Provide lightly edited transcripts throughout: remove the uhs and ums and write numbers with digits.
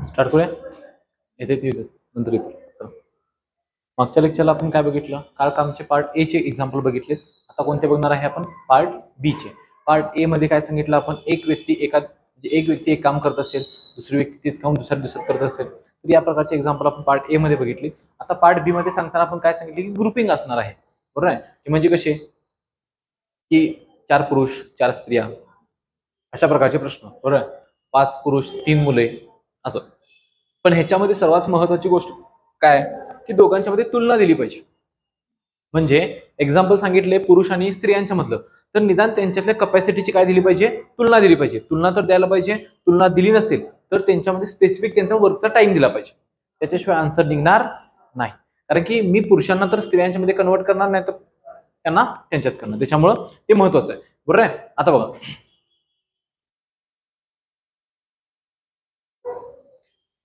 Start करूया. येते नंतर येते. चला, मागच्या लेक्चरला आपण काय बघितलं? कामचे पार्ट ए चे एक्झाम्पल बघितले. आता कोणते बघणार आहे आपण? पार्ट बी चे. पार्ट ए मध्ये काय सांगितलं आपण? एक व्यक्ती एक काम करत असेल, दुसरी व्यक्ती तेच काम दुसऱ्या दिवसात करत असेल, तर या प्रकारचे एक्झाम्पल आपण पार्ट ए मध्ये बघितले. आता पार्ट बी मध्ये सांगताना आपण काय सांगितले की ग्रुपिंग असणार आहे. बरोबर आहे? म्हणजे कसे की 4 पुरुष 4 स्त्रिया अशा प्रकारचे प्रश्न. बरोबर आहे? 5 पुरुष 3 मुले असं. पण ह्याच्यामध्ये सर्वात महत्वाची गोष्ट काय की दोघांच्या मध्ये तुलना दिली पाहिजे. म्हणजे एक्झाम्पल सांगितले पुरुष आणि स्त्रियांच्या मधलं, तर निदान त्यांच्यातल्या कपॅसिटीची काय दिली पाहिजे? तुलना दिली पाहिजे. तुलना तर द्यायला पाहिजे. तुलना दिली नसेल तर त्यांच्यामध्ये स्पेसिफिक त्यांचा वर्कचा टाइम दिला पाहिजे. त्याच्याशिवाय आन्सर निघणार नाही. कारण की मी पुरुषांना तर स्त्रियांच्या मध्ये कन्वर्ट करणार नाही, तर त्यांना त्यांच्यात करणार. त्याच्यामुळं ते महत्वाचं आहे. बरोबर आहे? आता बघा,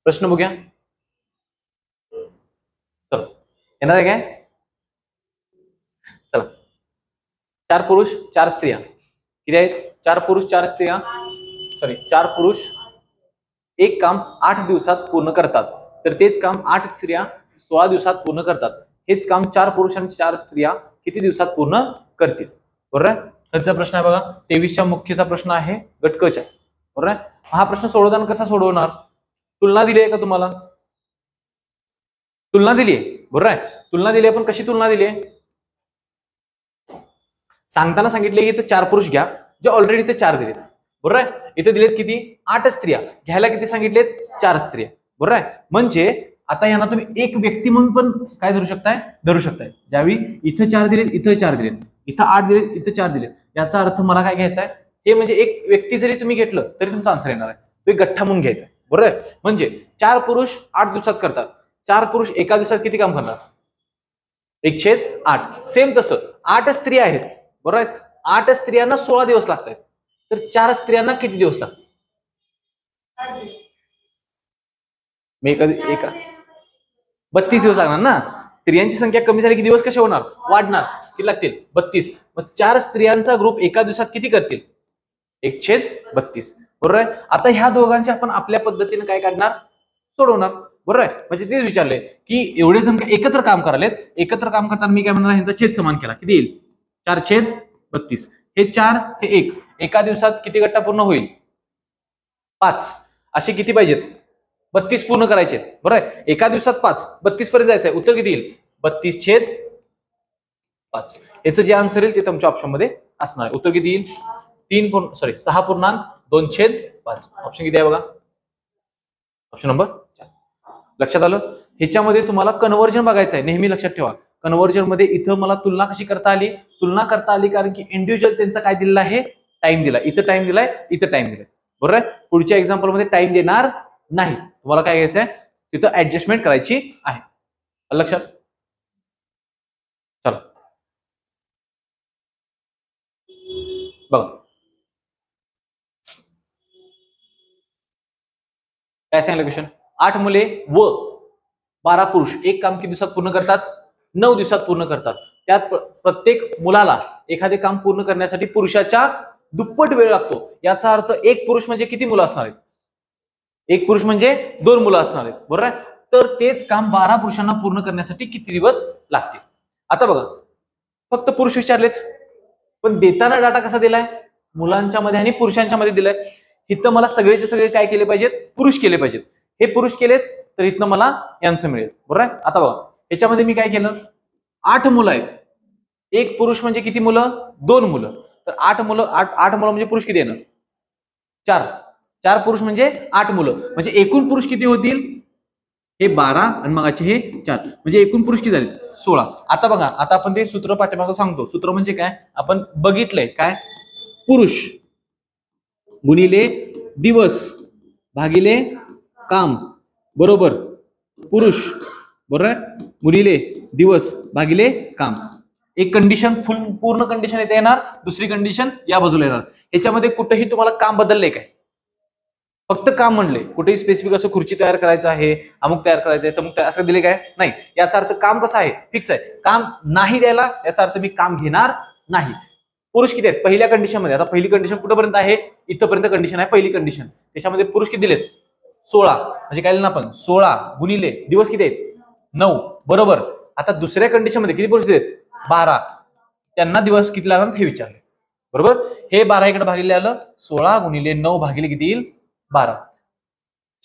प्रश्न बघूया. चला, येणार आहे काय? चला, 4 पुरुष 4 स्त्रिया किती आहेत? 4 पुरुष 4 स्त्रिया, 4 पुरुष एक काम 8 दिवसात पूर्ण करतात, तर तेच काम 8 स्त्रिया 16 दिवसात पूर्ण करतात. हेच काम 4 पुरुष आणि 4 स्त्रिया किती दिवसात पूर्ण करतील? बरोबर आहे? ह्याचा प्रश्न आहे बघा. 23च्या मुख्यचा प्रश्न आहे गटकच्या. बरोबर आहे? हा प्रश्न सोडवताना कसा सोडवणार? तुलना दिली आहे का तुम्हाला? तुलना दिली आहे. बरोबर आहे? तुलना दिली आहे, पण कशी तुलना दिली आहे? सांगताना सांगितले की इथे 4 पुरुष घ्या, जे ऑलरेडी इथे 4 दिलेत. बरोबर आहे? इथे दिलेत किती? 8 स्त्रिया. घ्यायला किती सांगितलेत? 4 स्त्रिया. बरोबर आहे? म्हणजे आता यांना तुम्ही एक व्यक्ती म्हणून पण काय धरू शकताय. ज्यावेळी इथं 4 दिलेत, इथं 4 दिलेत, इथं 8 दिलेत, इथं 4 दिलेत, याचा अर्थ मला काय घ्यायचा आहे? हे म्हणजे एक व्यक्ती जरी तुम्ही घेतलं तरी तुमचा आन्सर येणार आहे. तो एक गठ्ठा म्हणून घ्यायचा आहे. बरोबर आहे? म्हणजे 4 पुरुष 8 दिवसात करतात. 4 पुरुष एका दिवसात किती काम करणार? 1/8. सेम तसं 8 स्त्रिया आहेत. बरोबर आहे? 8 स्त्रियांना 16 दिवस लागतात, तर 4 स्त्रियांना किती दिवस लागतात? मी एका 32 दिवस लागणार ना. स्त्रियांची संख्या कमी झाली की दिवस कसे होणार? वाढणार. किती लागतील? 32. मग 4 स्त्रियांचा ग्रुप एका दिवसात किती करतील? 1/32. बरोबर आहे? आता ह्या दोघांचे आपण आपल्या पद्धतीने काय काढणार? सोडवणार. बरोबर आहे? म्हणजे तेच विचारले की एवढे जण एकत्र काम करालेत, एकत्र काम करताना मी काय म्हणणार? ह्यांचा छेद समान केला, किती येईल? 4/32. हे 4 हे 1 एका दिवसात किती गट्टा पूर्ण होईल? 5. असे किती पाहिजेत? 32 पूर्ण करायचे. बरोबर आहे? एका दिवसात 5, 32 पर्यंत जायचंय. उत्तर किती येईल? 32/5. याचं जे आन्सर येईल ते तुमच्या ऑप्शन मध्ये असणार आहे. उत्तर किती येईल? 6.2/5. ऑप्शन किती आहे बघा? Option number 4. लक्षात आलं? ह्याच्यामध्ये तुम्हाला कन्व्हर्जन बघायचं आहे. नेहमी लक्षात ठेवा, कन्व्हर्जन मध्ये इथं मला तुलना कशी करता आली? तुलना करता आली कारण की इंडिव्हिज्युअल त्यांचा काय दिलेला आहे? टाइम दिला. इथं टाइम दिलाय, इथं टाइम दिलाय. बरोबर आहे? पुढच्या एक्झाम्पल मध्ये टाइम देणार नाही. तुम्हाला काय घ्यायचं आहे? तिथं ऍडजस्टमेंट करायची आहे. लक्षात? चला बघा, काय सांगितलं क्वेश्चन? 8 मुले व 12 पुरुष एक काम किती दिवसात पूर्ण करतात? 9 दिवसात पूर्ण करतात. त्यात प्रत्येक मुलाला एखादे काम पूर्ण करण्यासाठी पुरुषाच्या दुप्पट वेळ लागतो. याचा अर्थ एक पुरुष म्हणजे किती मुलं असणार आहेत? एक पुरुष म्हणजे 2 मुलं असणार आहेत. बरोबर आहे? तर तेच काम 12 पुरुषांना पूर्ण करण्यासाठी किती दिवस लागतील? आता बघा, फक्त पुरुष विचारलेत, पण देताना डाटा कसा दिलाय? मुलांच्या मध्ये आणि पुरुषांच्या मध्ये दिलाय. इथं मला सगळेचे सगळे काय केले पाहिजेत? पुरुष केले पाहिजेत. हे पुरुष केलेत तर इथनं मला यांचं मिळेल. बरोबर आहे? आता बघा, याच्यामध्ये मी काय केलं? 8 मुलं आहेत. एक पुरुष म्हणजे किती मुलं? 2 मुलं. तर 8 मुलं म्हणजे पुरुष किती येणार? 4. 4 पुरुष म्हणजे 8 मुलं. म्हणजे एकूण पुरुष किती होतील? हे 12 आणि मगाचे हे 4. म्हणजे एकूण पुरुष किती झाले? 16. आता बघा, आता आपण ते सूत्र पाठीमागं सांगतो. सूत्र म्हणजे काय? आपण बघितलंय काय? पुरुष गुणिले दिवस भागिले काम बरोबर पुरुष, बरोबर आहे, गुणिले दिवस भागिले काम. एक कंडिशन पूर्ण कंडिशन इथे येणार, दुसरी कंडिशन या बाजूला येणार. ह्याच्यामध्ये कुठेही तुम्हाला काम बदलले काय? फक्त काम म्हणले, कुठेही स्पेसिफिक असं खुर्ची तयार करायचं आहे, अमुक तयार करायचं आहे, तमुक असं दिले काय? नाही. याचा अर्थ काम कसं आहे? फिक्स आहे. काम नाही द्यायला याचा अर्थ मी काम घेणार नाही. पुरुष किती आहेत? पहिल्या कंडिशन मध्ये. आता पहिली कंडिशन कुठपर्यंत आहे? इथपर्यंत कंडिशन आहे पहिली कंडिशन. त्याच्यामध्ये पुरुष किती दिलेत? 16 म्हणजे काय लिहिलं आपण 16 गुणिले दिवस किती आहेत 9 बरोबर. आता दुसऱ्या कंडिशन मध्ये किती पुरुष आहेत 12 त्यांना दिवस किती लागणार हे विचारले बरोबर. हे 12 इकडे भागिले आलं 16 गुणिले 9 भागिले किती येईल 12.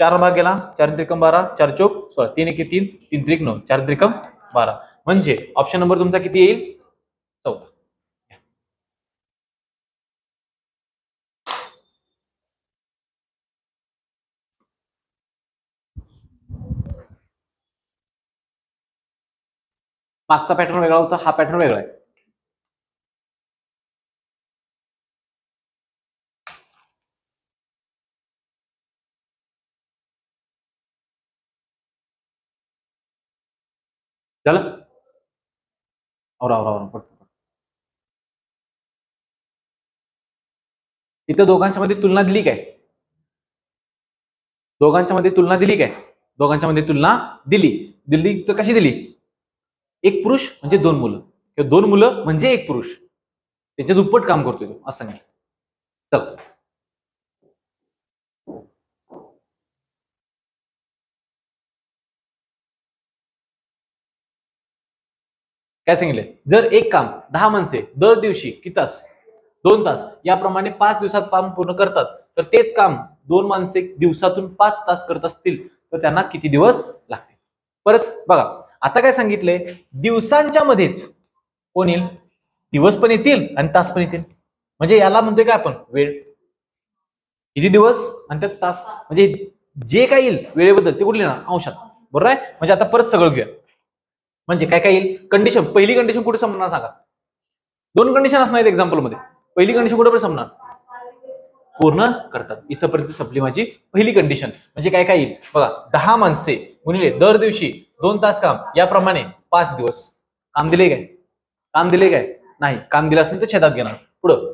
4 भाग गेला 4 त्रिकम 12 4 चौक 16 3 1 3 3 त्रिक 9 4 त्रिकम 12 म्हणजे ऑप्शन नंबर तुमचा किती येईल 14. मागचा पॅटर्न वेगळा होता हा पॅटर्न वेगळा आहे. झालं इथं दोघांच्या मध्ये तुलना दिली काय दोघांच्या मध्ये तुलना दिली काय दोघांच्या मध्ये तुलना दिली दिली तर कशी दिली एक पुरुष म्हणजे 2 मुलं किंवा 2 मुलं म्हणजे एक पुरुष त्याच्या दुप्पट काम करतोय तो असं नाही. चल काय सांगितले जर एक काम 10 माणसे दर दिवशी किती तास 2 तास याप्रमाणे 5 दिवसात काम पूर्ण करतात तर तेच काम 2 माणसे दिवसातून 5 तास करत असतील तर त्यांना किती दिवस लागतील. परत बघा आता काय सांगितलंय दिवसांच्या मध्येच कोण येईल दिवस पण येतील आणि तास पण येतील म्हणजे याला म्हणतोय काय आपण वेळ किती दिवस आणि त्यात तास म्हणजे जे काय येईल वेळेबद्दल ते कुठले ना अंशात बरोबर आहे. म्हणजे आता परत सगळं घेऊया म्हणजे काय काय येईल कंडिशन पहिली कंडिशन कुठे संपणार सांगा 2 कंडिशन असणार एक्झाम्पल मध्ये पहिली कंडिशन कुठे संपणार पूर्ण करतात इथपर्यंत संपली माझी पहिली कंडिशन. म्हणजे काय काय येईल बघा 10 माणसे गुणिले दर दिवशी 2 तास काम याप्रमाणे 5 दिवस काम दिले काय नाही काम दिलं असेल तर छेदात घेणार पुढं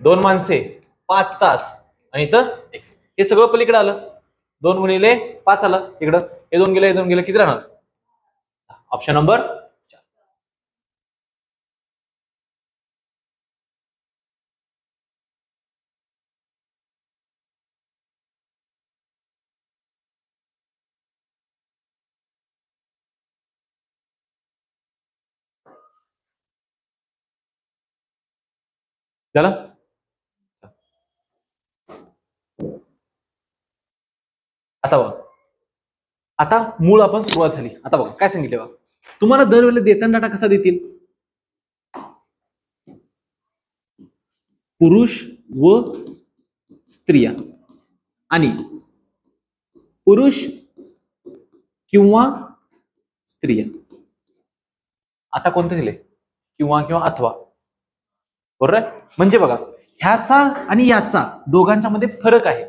2 माणसे 5 तास आणि इथं एक्स हे सगळं पलीकडे आलं 2 गुणिले 5 आलं इकडं हे 2 गेले किती राहणार ऑप्शन नंबर 4. झालं आता बघा आता मूळ आपण सुरुवात झाली. आता बघा काय सांगितले बघा तुम्हाला दरवेळेला देताना डाटा कसा देतील पुरुष व स्त्रिया आणि पुरुष किंवा स्त्रिया. आता कोणतं दिले किंवा अथवा बरोबर म्हणजे बघा ह्याचा आणि याचा दोघांच्या मध्ये फरक आहे.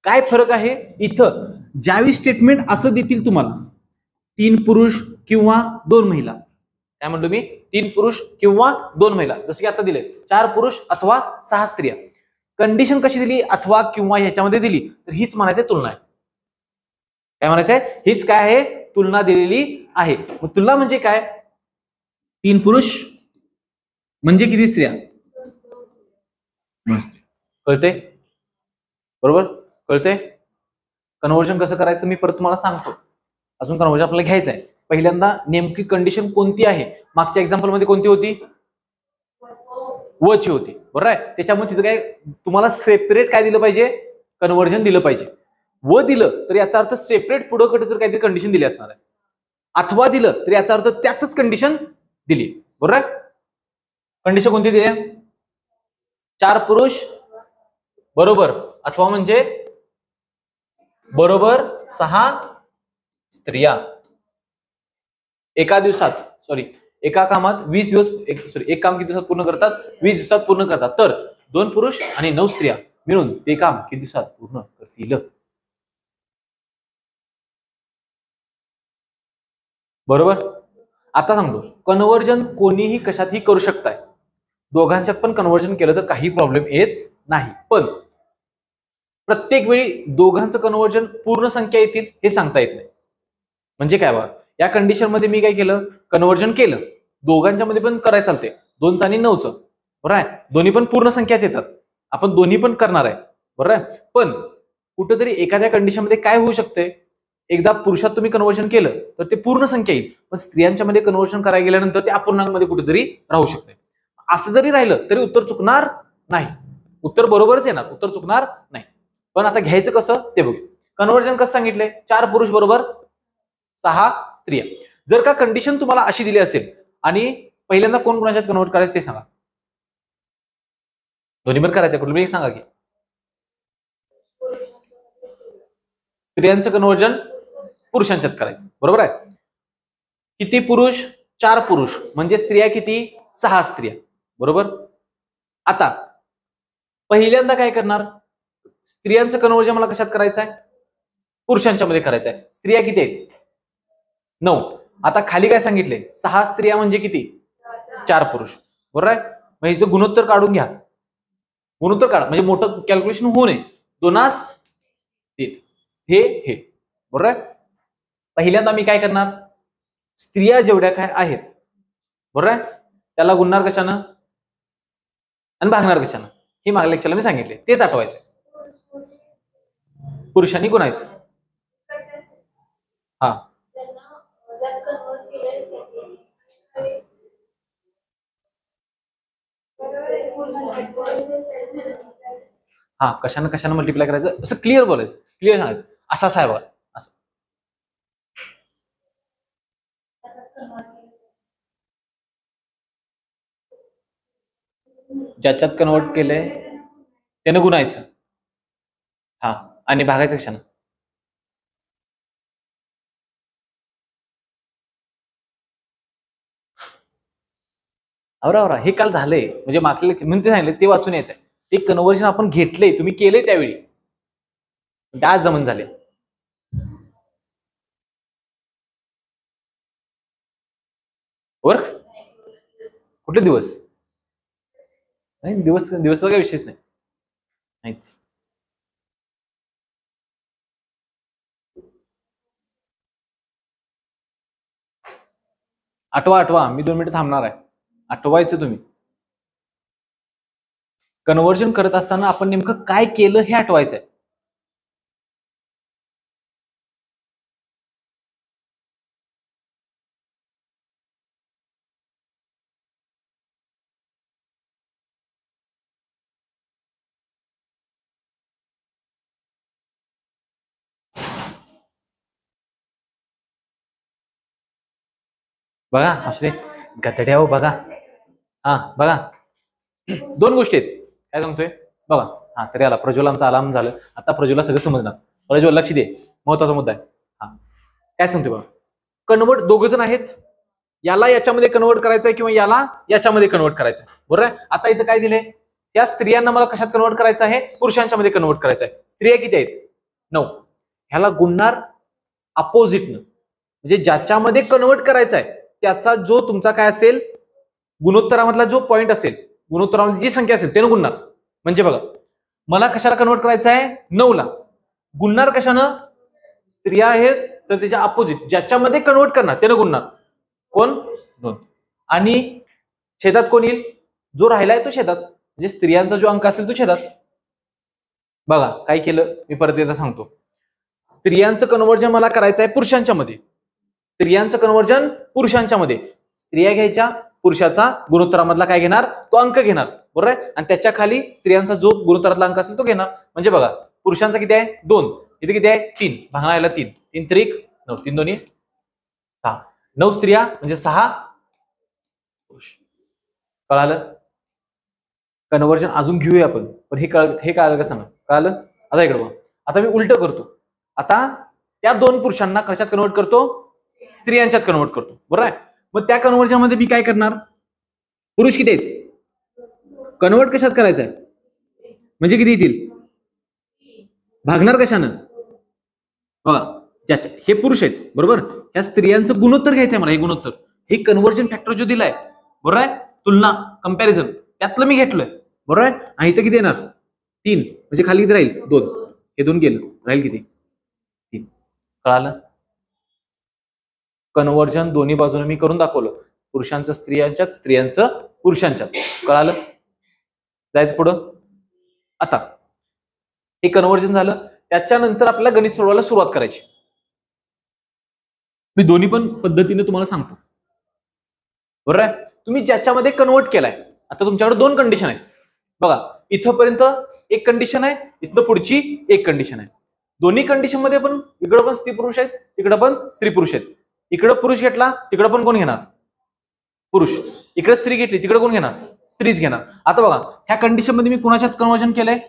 काय फरक आहे इथं ज्यावेळी स्टेटमेंट असं देतील तुम्हाला 3 पुरुष किंवा 2 महिला काय म्हणतो मी 3 पुरुष किंवा 2 महिला जसं की आता दिले 4 पुरुष अथवा 6 स्त्रिया. कंडिशन कशी दिली अथवा किंवा ह्याच्यामध्ये दिली तर हीच म्हणायचं तुलना आहे. काय म्हणायचंय हीच काय आहे तुलना दिलेली आहे. मग तुलना म्हणजे काय 3 पुरुष म्हणजे किती स्त्रिया 9 स्त्रिया. कळते बरोबर कळते. कन्व्हर्जन कसं करायचं मी परत तुम्हाला सांगतो. अजून कन्व्हर्जन आपल्याला घ्यायचं आहे. पहिल्यांदा नेमकी कंडिशन कोणती आहे मागच्या एक्झाम्पल मध्ये कोणती होती वची होती बरोबर आहे. त्याच्यामुळे तिथं काय तुम्हाला सेपरेट काय दिलं पाहिजे कन्व्हर्जन दिलं पाहिजे. व दिलं तर याचा अर्थ सेपरेट पुढे कडे तर काहीतरी कंडिशन दिली असणार आहे. अथवा दिलं तर याचा अर्थ त्यातच कंडिशन दिली बरोबर आहे. कंडिशन कोणती दिली 4 पुरुष बरोबर अथवा म्हणजे बरोबर 6 स्त्रिया एका दिवसात एका कामात 20 दिवस एक काम किती दिवसात पूर्ण करतात 20 दिवसात पूर्ण करतात. तर 2 पुरुष आणि 9 स्त्रिया मिळून ते काम किती दिवसात पूर्ण करतील बरोबर. आता सांगतो कन्व्हर्जन कोणीही कशातही करू शकताय दोघांच्यात पण कन्व्हर्जन केलं तर काही प्रॉब्लेम येत नाही. पण प्रत्येक वेळी दोघांचं कन्व्हर्जन पूर्ण संख्या येतील हे सांगता येत नाही. म्हणजे काय बघा या कंडिशन मध्ये मी काय केलं कन्व्हर्जन केलं दोघांच्या मध्ये पण करायचं चालते 2चं आणि 9चं बरोबर आहे. दोन्ही पण पूर्ण संख्याच येतात आपण दोन्ही पण करणार आहे बरोबर आहे. पण कुठेतरी एखाद्या कंडिशनमध्ये काय होऊ शकते, एकदा पुरुषात तुम्ही कन्व्हर्जन केलं तर ते पूर्ण संख्या येईल, पण स्त्रियांच्या मध्ये कन्व्हर्जन करायला गेल्यानंतर ते अपूर्णांकमध्ये कुठेतरी राहू शकते. असं जरी राहिलं तरी उत्तर चुकणार नाही, उत्तर बरोबरच येणार, उत्तर चुकणार नाही. पण आता घ्यायचं कसं ते बघू. कन्व्हर्जन कसं सांगितलंय, 4 पुरुष बरोबर 6 स्त्रिया. जर का कंडिशन तुम्हाला अशी दिली असेल आणि पहिल्यांदा कोण कोणाच्यात कन्व्हर्ट करायचं ते सांगा. दोन्हीवर करायचं, कुठलं एक सांगा की. स्त्रियांचं कन्व्हर्जन पुरुषांच्यात करायचं, बरोबर आहे. किती पुरुष, 4 पुरुष, म्हणजे स्त्रिया किती, 6 स्त्रिया, बरोबर. आता पहिल्यांदा काय करणार, स्त्रियांचं कन्व्हर्जन मला कशात करायचं आहे, पुरुषांच्या मध्ये करायचं आहे. स्त्रिया किती आहेत, 9. आता खाली काय सांगितले, 6 स्त्रिया म्हणजे किती, 4 पुरुष, बरोबर आहे. मग हिचं गुणोत्तर काढून घ्या, गुणोत्तर काढा म्हणजे मोठं कॅल्क्युलेशन होऊ नये. 2 हे बरोबर आहे. पहिल्यांदा मी काय करणार, स्त्रिया जेवढ्या काय आहेत, बरोबर आहे, त्याला गुणणार कशानं आणि भागणार कशानं, हे मागल्या लेक्चरला मी सांगितले, तेच आठवायचं. पुरुषांनी गुणायचं. हा हा कशानं कशानं मल्टिप्लाय करायचं, असं क्लिअर बोलायचं, क्लिअर सांगायचं. असा साहेब असं. ज्याच्यात कन्वर्ट केलंय त्यानं गुणायचं, हा, आणि भागायचं कशानं. आवरा हे काल झालंय, म्हणजे मागच्या म्हणून ते सांगितलं ते वाचून यायचंय. ते कन्व्हर्जन आपण घेतलंय, तुम्ही केलंय त्यावेळी, आज जमन झाले. वर्क कुठले दिवस नाही, दिवसाचा काही विषयच नाहीच. आठवा मी 2 मिनिटं थांबणार आहे, आठवायचं तुम्ही. कन्व्हर्जन करत असताना आपण नेमकं काय केलं हे आठवायचंय. बघा असले गधड्या हो, बघा. हा बघा 2 गोष्टी आहेत, काय सांगतोय बघा. हा तरी आला प्रज्वलांचा अलार्म झालं, आता प्रज्वला सगळं समजणार. प्रज्वल लक्ष दे, महत्वाचा मुद्दा आहे. हा काय सांगतोय बघा, कन्वर्ट 2 जण आहेत, याला याच्यामध्ये कन्वर्ट करायचंय किंवा याला याच्यामध्ये कन्वर्ट करायचंय, बरोबर आहे. आता इथं काय दिले, या स्त्रियांना मला कशात कन्वर्ट करायचं आहे, पुरुषांच्या मध्ये कन्वर्ट करायचं आहे. स्त्रिया किती आहेत, 9. ह्याला गुणणार अपोजिटनं, म्हणजे ज्याच्यामध्ये कन्वर्ट करायचं आहे त्याचा जो तुमचा काय असेल, गुणोत्तरामधला जो पॉइंट असेल, गुणोत्तरामध्ये जी संख्या असेल त्यानं गुणणार. म्हणजे बघा मला कशाला कन्वर्ट करायचं आहे, 9 ला गुणणार कशानं, स्त्रिया आहेत तर त्याच्या अपोजिट ज्याच्यामध्ये कन्वर्ट करणार त्यानं गुणणार, कोण 2. आणि छेदात कोण येईल, जो राहिलाय तो छेदात, म्हणजे स्त्रियांचा जो अंक असेल तो छेदात. बघा काय केलं मी परत एकदा सांगतो, स्त्रियांचं कन्वर्जन मला करायचं आहे पुरुषांच्या मध्ये, स्त्रियांचं कन्वर्जन पुरुषांच्या मध्ये. स्त्रिया घ्यायच्या, पुरुषाचा गुणोत्तरामधला काय घेणार, तो अंक घेणार, बरोबर आहे. आणि त्याच्या खाली स्त्रियांचा जो गुणोत्तरातला अंक असेल तो घेणार. म्हणजे बघा पुरुषांचा किती आहे, 2, इथे किती आहे, 3, भागणायला 3, 3 त्रिक 9, 3 दोन्ही 6, 9 स्त्रिया म्हणजे 6 पुरुष. कळालं. कन्वर्जन अजून घेऊया आपण, पण हे कळालं का सांगा, कळालं. आता इकडे बघा, आता मी उलट करतो, आता त्या 2 पुरुषांना कशात कन्वर्ट करतो, स्त्रियांच्यात कन्वर्ट करतो, बरोबर आहे. मग त्या कन्वर्जन मध्ये मी काय करणार, पुरुष किती आहेत, कन्वर्ट कशात करायचं आहे म्हणजे किती येतील, भागणार कशानं, बघा ज्याच्या हे पुरुष आहेत, बरोबर. या स्त्रियांचं गुणोत्तर घ्यायचंय मला, हे गुणोत्तर, हे कन्वर्जन फॅक्टर जो दिलाय, बरोबर आहे, तुलना कंपॅरिझन त्यातलं मी घेतलंय, बरोबर आहे. आणि इथं किती येणार, 3, म्हणजे खाली किती राहील, 2, हे 2 गेलं, राहील किती, 3. कळालं. कन्वर्जन दोन्ही बाजूने मी करून दाखवलं, पुरुषांचं स्त्रियांच्यात, स्त्रियांचं पुरुषांच्यात. कळालं. जायचं पुढं. आता हे कन्वर्जन झालं, त्याच्यानंतर आपल्याला गणित सोडवायला सुरुवात करायची. मी दोन्ही पण पद्धतीने तुम्हाला सांगतो, बरोबर आहे. तुम्ही ज्याच्यामध्ये कन्वर्ट केलाय, आता तुमच्याकडे दोन कंडिशन आहेत बघा. इथंपर्यंत एक कंडिशन आहे, इथं पुढची एक कंडिशन आहे. दोन्ही कंडिशन मध्ये पण इकडं पण स्त्री पुरुष आहेत, तिकडं पण स्त्री पुरुष आहेत. इकडं पुरुष घेतला, तिकडं पण कोण घेणार? पुरुष. इकडे स्त्री घेतली, तिकडे कोण घेणार? स्त्रीच घेणार. आता बघा, ह्या कंडिशन मध्ये मी कुणाच्यात कन्वर्जन केलंय?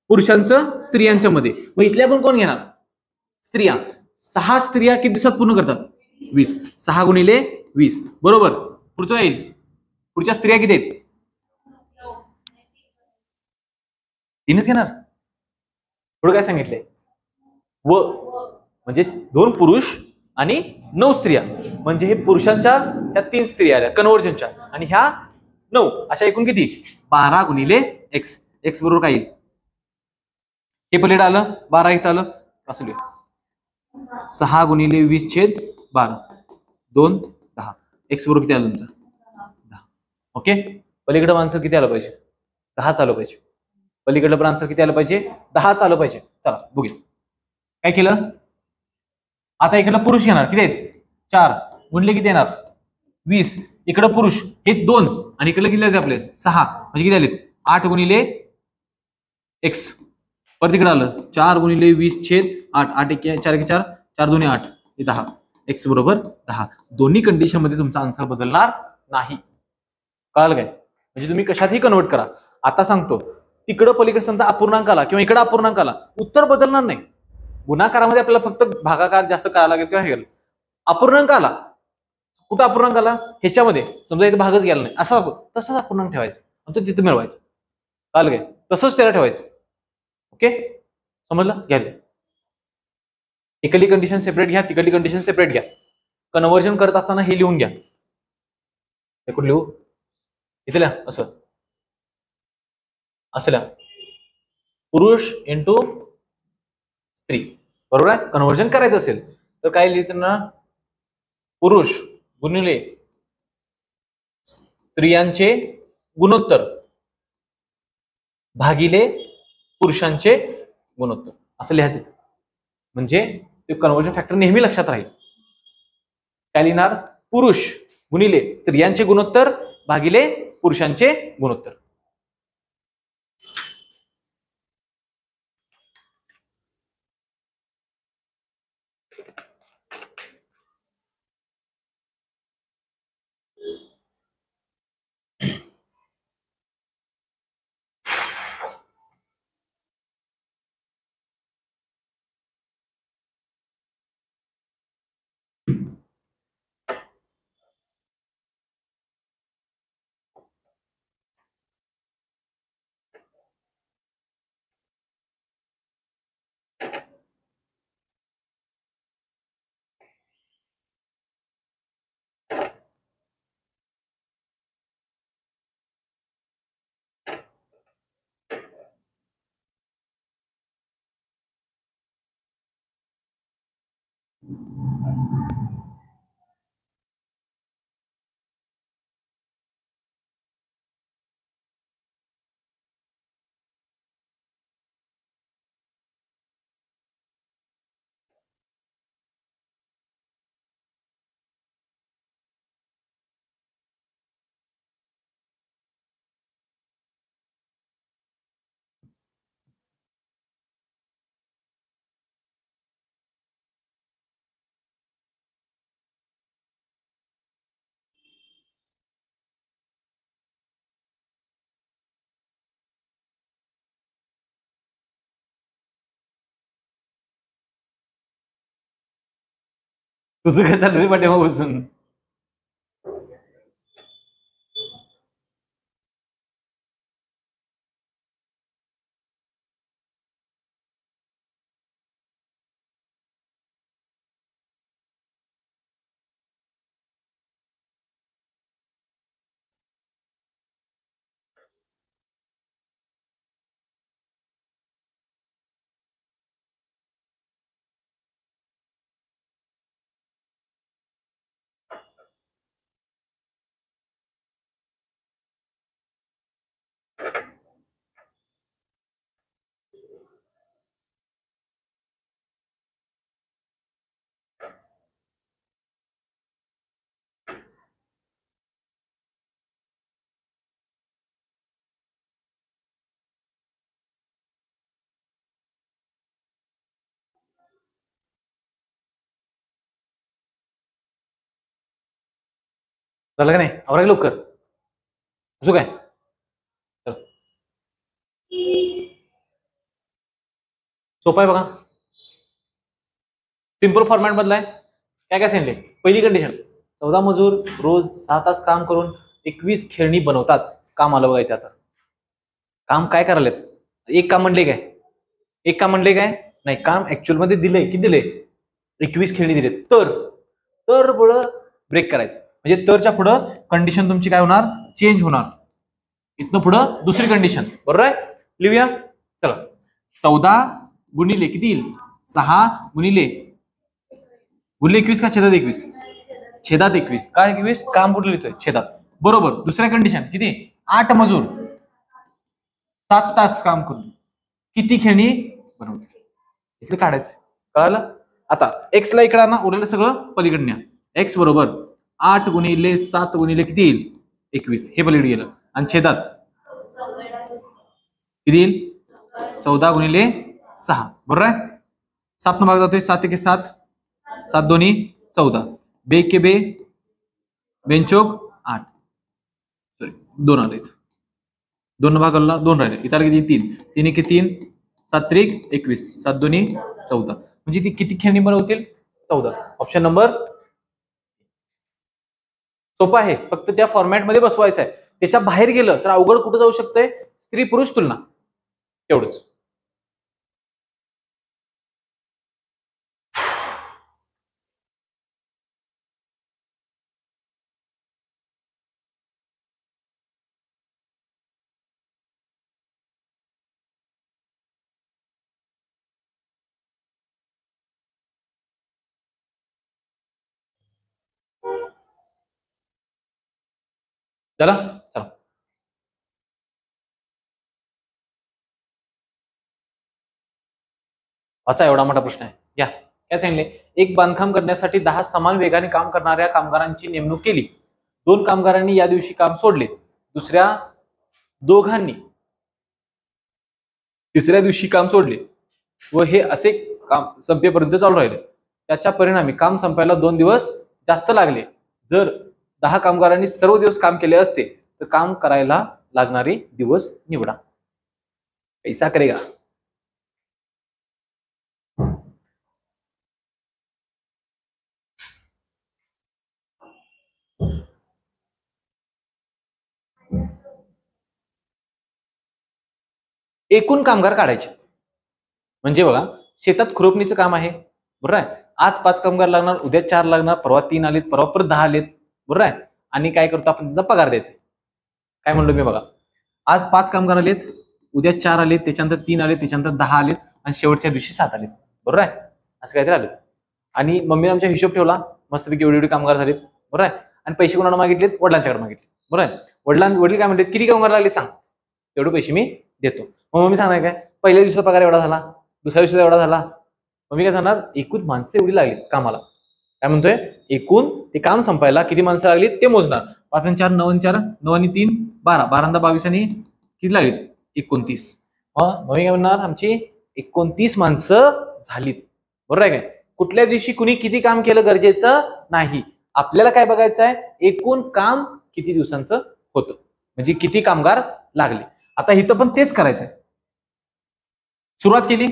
पुरुषांचं स्त्रियांच्या मध्ये. मग इथल्या पण कोण घेणार? स्त्रिया. 6 स्त्रिया किती दिवसात पूर्ण करतात? 20. 6 गुणिले 20 बरोबर. पुढचं येईल, पुढच्या स्त्रिया किती आहेत? 3च घेणार. पुढे काय सांगितलंय? व म्हणजे 2 पुरुष आणि 9 स्त्रिया, म्हणजे हे पुरुषांच्या ह्या 3 स्त्रिया आल्या कन्वर्जनच्या, आणि ह्या 9, अशा एकूण किती? 12 गुणिले x. x बरोबर काय येईल? हे पलीकडे आलं, 12 इथं आलं, असं लिहू. 6 गुणिले 20/12 2 10. x बरोबर किती आलं तुमचं? 10. ओके. पलीकडे आन्सर किती आलं पाहिजे? 10 आलं पाहिजे. पलीकडलं पण आन्सर किती आलं पाहिजे? 10 आलं पाहिजे. चला बघूया काय केलं. आता इकडलं पुरुष घेणार, किती आहेत? 4 गुणले किती येणार? 20. इकडं पुरुष हे 2 आणि इकडलं किती आपले 6, म्हणजे किती आले? 8 गुणिले x. परत इकडे आलं 4 गुणिले 20/8. 8 1 4 1 4 4 2 8 हे 10. x बरोबर 10. दोन्ही कंडिशन मध्ये तुमचा आन्सर बदलणार नाही. कळालं काय? म्हणजे तुम्ही कशातही कन्वर्ट करा. आता सांगतो, तिकडं पलीकडे समजा अपूर्णांक आला किंवा इकडे अपूर्णांक आला, उत्तर बदलणार नाही. गुणाकारामध्ये आपल्याला फक्त भागाकार जास्त करायला लागेल किंवा हे गेलं. अपूर्णांक आला, कुठं अपूर्णांक आला? ह्याच्यामध्ये समजा इथे भागच गेला नाही, असा तसंच अपूर्णांक ठेवायचं आणि तो तिथे मिळवायचं. कळालं काय? तसंच त्याला ठेवायचं. ओके, समजलं? घ्या. इकडली कंडिशन सेपरेट घ्या, तिकडली कंडिशन सेपरेट घ्या. कन्वर्जन करत असताना हे लिहून घ्या. हे कुठे लिहू? इथे लिहा, असं असं लिहा, पुरुष इंटू स्त्री. बरोबर आहे. कन्वर्जन करायचं असेल तर काय लिहिताना? पुरुष गुणिले स्त्रियांचे गुणोत्तर भागिले पुरुषांचे गुणोत्तर असं लिहायचं. म्हणजे ते कन्वर्जन फॅक्टर नेहमी लक्षात राहील. काय लिहिणार? पुरुष गुणिले स्त्रियांचे गुणोत्तर भागिले पुरुषांचे गुणोत्तर. तुझं काय चालू रे पाठीमागं बसून? झालं का नाही? आवरा लवकर. असो काय? सोपं आहे बघा. सिंपल फॉर्मॅट मधला काय काय सांगितले. पहिली कंडिशन, 14 मजूर रोज 6 तास काम करून 21 खेळणी बनवतात. काम आलं बघायचं आता. काम काय करायला? एक काम म्हणले काय? एक काम म्हणले काय? नाही, काम ऍक्च्युअल मध्ये दिलंय. किती दिले? 21 खेळणी दिले. तर पुढं ब्रेक करायचं. म्हणजे तरच्या पुढं कंडिशन तुमची काय होणार? चेंज होणार. इथनं पुढं दुसरी कंडिशन. बरोबर आहे? लिहूया चला. 14 गुणिले किती येईल? 6 गुणिले 21 का छेदात 21? छेदात 21. काय 21? काम कुठे लिहितोय? छेदात. बरोबर. दुसऱ्या कंडिशन किती? 8 मजूर 7 तास काम करून किती खेळणी बनवते? इथलं काढायचं. कळालं? आता एक्स ला इकडे ना, उरलेलं सगळं पलीकडण्या. एक्स बरोबर 8 गुणिले 7 गुणिले किती येईल? 21. हे पलीकडे गेलं. आणि छेदात किती येईल? 14 गुणिले 6. बरोबर आहे? 7 न भाग जातोय. 7 एके 7, 7 दोन्ही 14. बे के बे, बेंचोक 8. सॉरी 2 आले. 2 न भाग आला 2 राहिले. इतर किती? 3. 3 एके 3, 7 त्रिक 21, 7 दोन्ही 14. म्हणजे ती किती खेळणी बनवतील? 14. Option number. सोपं आहे. फक्त त्या फॉर्मॅट मध्ये बसवायचं आहे. त्याच्या बाहेर गेलं तर अवघड कुठं जाऊ शकतंय? स्त्री पुरुष तुलना. तेवढंच. चला चला. अच्छा, एवढा मोठा प्रश्न आहे. या काय सांगितले? एक बांधकाम करण्यासाठी 10 समान वेगाने काम करणाऱ्या कामगारांची नेमणूक केली. 2 कामगारांनी या दिवशी काम सोडले. दुसऱ्या दोघांनी तिसऱ्या दिवशी काम सोडले व हे असे काम संपेपर्यंत चालू राहिले. त्याच्या परिणामी काम संपायला 2 दिवस जास्त लागले. जर 10 कामगारांनी सर्व दिवस काम केले असते तर काम करायला लागणारे दिवस निवडा. कैसा करेगा? एकूण कामगार काढायचे. म्हणजे बघा, शेतात खुरपणीचं काम आहे. बरोबर आहे? आज 5 कामगार लागणार, उद्या 4 लागणार, परवा 3 आलेत, परवा परत 10 आलेत. बरोबर आहे? आणि काय करतो आपण? त्यांना पगार द्यायचा. काय म्हणलो मी बघा, आज 5 कामगार आलेत, उद्या 4 आलेत, त्याच्यानंतर 3 आलेत, त्याच्यानंतर 10 आलेत आणि शेवटच्या दिवशी 7 आलेत. बरोबर आहे? असं काहीतरी आलेत. आणि मम्मीने आमच्या हिशोब ठेवला मस्तपैकी, एवढे कामगार झालेत. बरोबर आहे? आणि पैसे कोणाला मागितलेत? वडिलांच्याकडे मागितले. बरोबर आहे? वडील काय म्हणतात? किती कामगार लागले सांग, तेवढे पैसे मी देतो. मग मम्मी सांगणार काय? पहिल्या दिवसाचा पगार एवढा झाला, दुसऱ्या दिवसाचा एवढा झाला. मम्मी काय सांगणार? एकूण माणसं एवढी लागली कामाला. काय म्हणतोय? एकूण ते काम संपायला किती माणसं लागली ते मोजणार. 5 आणि 4 9 आणि 4 9 आणि 3 12, 12 22 आणि किती लागली? 29. मम्मी काय म्हणणार? आमची 29 माणसं झालीत. बरोबर आहे काय? कुठल्या दिवशी कुणी किती काम केलं गरजेचं नाही. आपल्याला काय बघायचं आहे? एकूण काम किती दिवसांचं होतं, म्हणजे किती कामगार लागले. आता इथं पण तेच करायचंय. सुरुवात केली.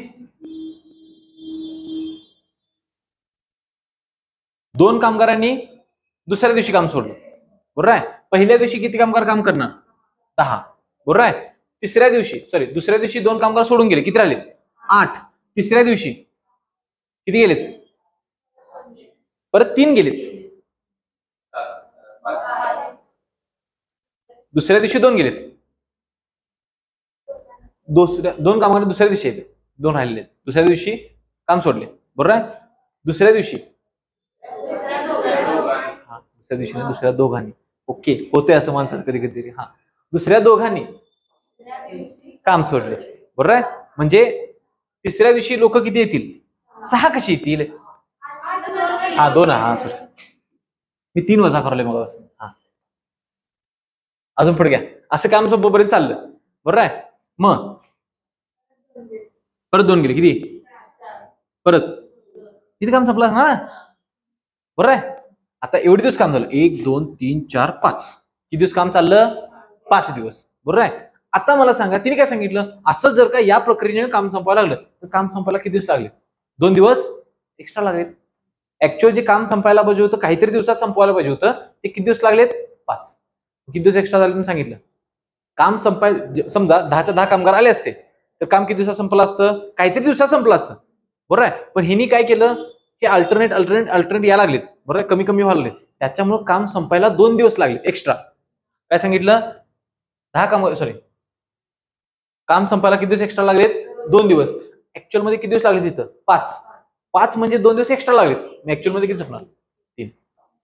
2 कामगारांनी दुसऱ्या दिवशी काम सोडलं. बरोबर आहे? पहिल्या दिवशी किती कामगार काम करणार? 10. बरोबर आहे? दुसऱ्या दिवशी 2 कामगार सोडून गेले. किती राहिले? 8. तिसऱ्या दिवशी किती गेलेत? परत 3 गेलेत. दुसऱ्या दिवशी 2 गेलेत. 2 कामगार दुसऱ्या दिवशी येते, 2 राहिलेले. दुसऱ्या दिवशी काम सोडले. बरोबर आहे? दुसऱ्या दिवशी दुसऱ्या दोघांनी. ओके, होते असं माणसाचं कधी कधी. हा, दुसऱ्या दोघांनी काम सोडले. बरोबर आहे? म्हणजे तिसऱ्या दिवशी लोक किती येतील? 6 कशी येतील? हा 2. हा सॉरी, मी 3 वजा करले मग. हा, अजून पुढे घ्या. असं काम संपोपर्यंत चाललं. बरोबर आहे? मग परत 2 गेले. किती? परत किती काम संपलं ना? बरोबर आहे? आता एवढे दिवस काम झालं, 1 2 3 4 5, किती दिवस काम चाललं? 5 दिवस, बरोबर आहे. आता मला सांगा, तिने काय सांगितलं, असं जर का या प्रक्रियेने काम संपवायला लागलं तर काम संपायला किती दिवस लागले? 2 दिवस एक्स्ट्रा लागले. ऍक्च्युअल जे काम संपायला पाहिजे होतं, काहीतरी दिवसात संपवायला पाहिजे होतं, ते किती दिवस लागलेत? 5. किती दिवस एक्स्ट्रा झाले मी सांगितलं. काम समजा 10च्या 10 कामगार आले असते तर काम किती दिवसात संपलं असतं? काहीतरी दिवसात संपलं असतं, बरोबर आहे. पण हिनी काय केलं, हे अल्टरनेट या लागलेत, बरोबर आहे, कमी कमी व्हायला लागले, त्याच्यामुळे काम संपायला 2 दिवस लागले एक्स्ट्रा. काय सांगितलं? 10 कामगार, सॉरी, काम संपायला किती दिवस एक्स्ट्रा लागलेत? 2 दिवस. ऍक्च्युअल मध्ये किती दिवस लागले तिथं? 5 म्हणजे 2 दिवस एक्स्ट्रा लागलेत. ऍक्च्युअल मध्ये किती संपणार? 3,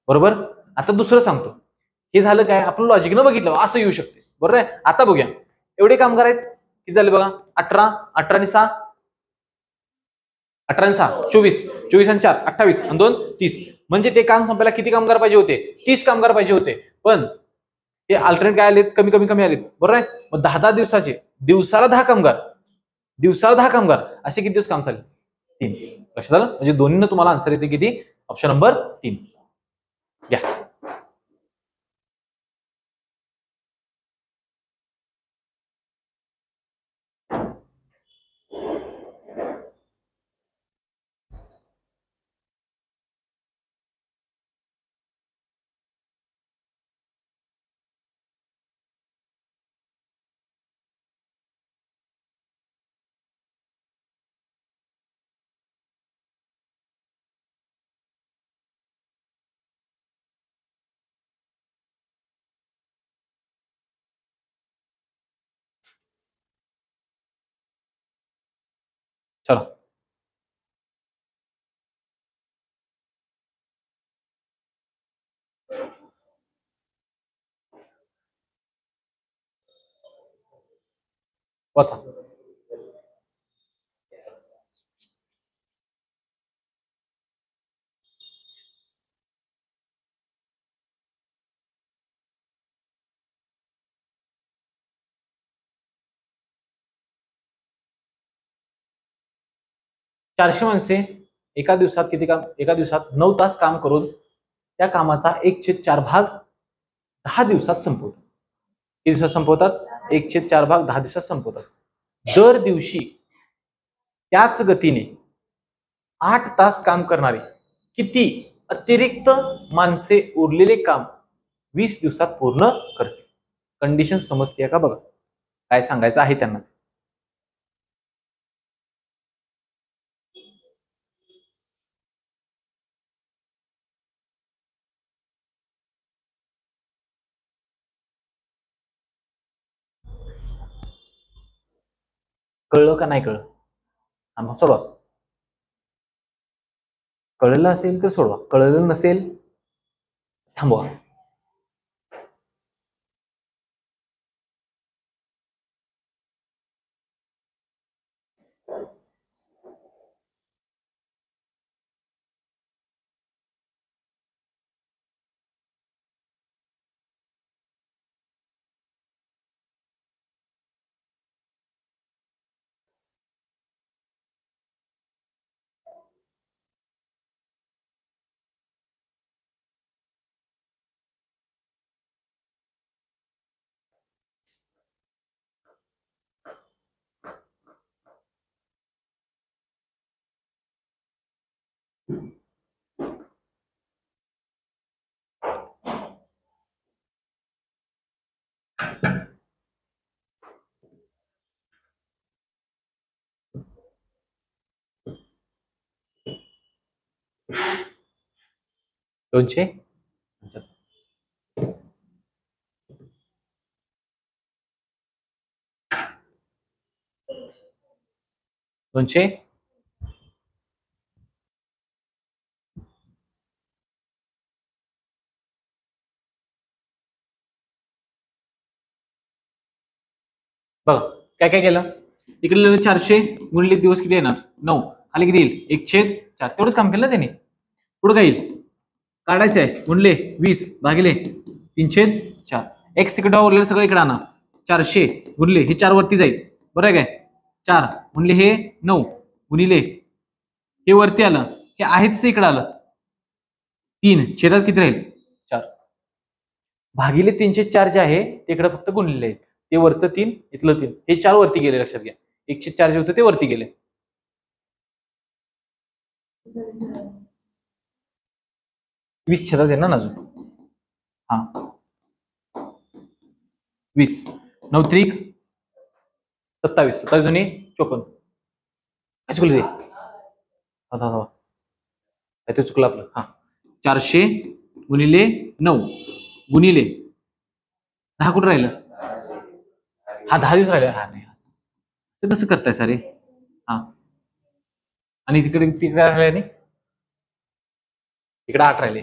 बरोबर. आता दुसरं सांगतो, हे झालं काय, आपण लॉजिकनं बघितलं असं येऊ शकते, बरोबर आहे. आता बघूया, एवढे कामगार आहेत, किती झाले बघा, 18 आणि 6, 18 आणि 6 24, 24 आणि 4 28 आणि 2 30. म्हणजे ते काम संपायला किती कामगार पाहिजे होते? 30 कामगार पाहिजे होते. पण ते अल्टरनेट काय आलेत? कमी कमी कमी आलेत, बरोबर आहे. मग 10 दिवसाचे, दिवसाला 10 कामगार, असे किती दिवस काम चालेल? 3. लक्षात आलं? म्हणजे दोन्हीनं तुम्हाला आन्सर येते किती? Option number 3. या. चला, वाचा. चारशे माणसे एका दिवसात किती काम, एका दिवसात 9 तास काम करून त्या कामाचा 1/4 भाग 10 दिवसात संपवतात. किती दिवसात संपवतात? 1/4 भाग 10 दिवसात संपवतात. दर दिवशी त्याच गतीने 8 तास काम करणारे किती अतिरिक्त माणसे उरलेले काम 20 दिवसात पूर्ण करते? कंडिशन समजते का बघा, काय सांगायचं आहे त्यांना. कळलं का नाही कळलं? मग सोडवा. कळलं असेल तर सोडवा, कळलं नसेल थांबवा. दोनशे 200 बघा काय काय केलं. इकडे 400 गुणिले दिवस किती येणार? 9. खाली किती येईल? 1/4. तेवढंच काम केलं ना त्यांनी. पुढे काय येईल? काढायचं आहे. गुणले 20 भागिले 3/4. एक्स तिकडे उरलेलं सगळं इकडे आणा. 400 गुणले हे 4 वरती जाईल, बरं आहे काय? 4 गुणले हे 9 गुणिले हे वरती आलं, हे आहे तसं इकडे आलं. 3 छेदात किती राहील 4 भागिले 304 जे आहे ते इकडे फक्त गुणलेले आहेत. ते वरचं 3 इथलं 3 हे 4 वरती गेले लक्षात घ्या. 104 जे होते ते वरती गेले. 20 छेदात आहे ना अजून. हा 20 9 त्रिक 27 27 जुनी 54 काय चुकलं ते चुकलं आपलं. हा 400 गुणिले 9 गुणिले 10 कुठं राहिलं. हा 10 दिवस राहिले. हा नाही ते कसं करताय सारे. हा आणि तिकडे तिकडे राहिले इकडे 8 राहिले.